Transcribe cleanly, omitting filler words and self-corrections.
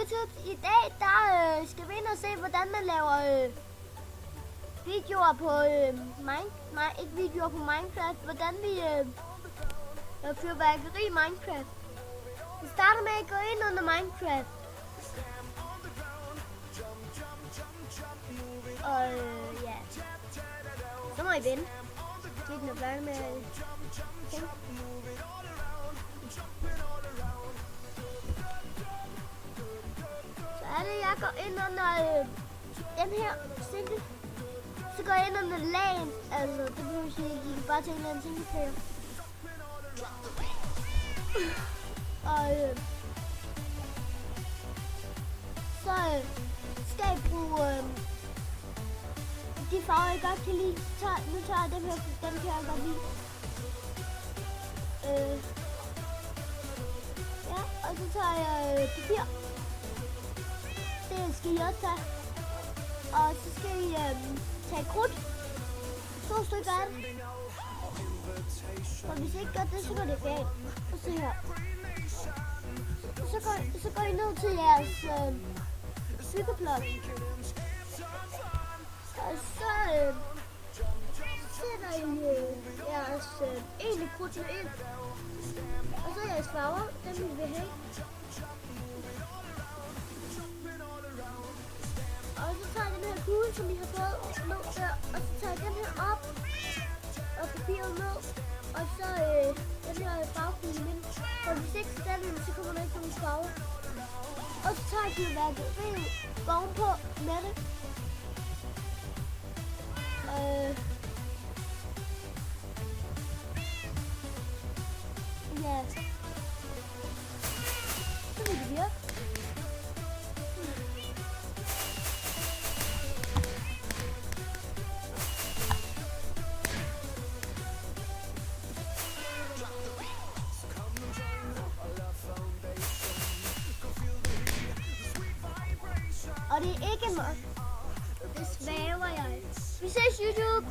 YouTube. I dag der skal vi ind og se, hvordan man laver videoer på ikke videoer på Minecraft. Hvordan vi laver fyrværkeri i Minecraft. Vi starter med at gå ind under Minecraft. Og ja, så må I vende. Den er færdig med okay. Så er det, jeg går ind under den her single. Så går jeg ind under LAN. Altså, det behøver sige, I kan bare tænke en single player. Og så skal I bruge de farver, jeg godt kan lide. Nu tager jeg dem her, dem kan jeg godt lide. Ja, og så tager jeg papir. Det skal I også tage. Og så skal I tage krudt. 2 stykker af det. Og hvis I ikke gør det, så går det galt. Og se her. Så går I ned til jeres byggeblok. Og så sætter I jeres egentlig krudt ind. Og så jeres farver, dem I vil have. Og så tager jeg den her kugle, som I har fået ned der. Og så tager jeg den her op. Og papiret ned. Og så den her farvekugle ind. Og hvis ikke den, så kommer der ikke nogen farver. Og så tager jeg fyrværkeri ovenpå med det. Ja. Så vil det virke. Og det er ikke mig. Det svæver jeg. Vi ses YouTube.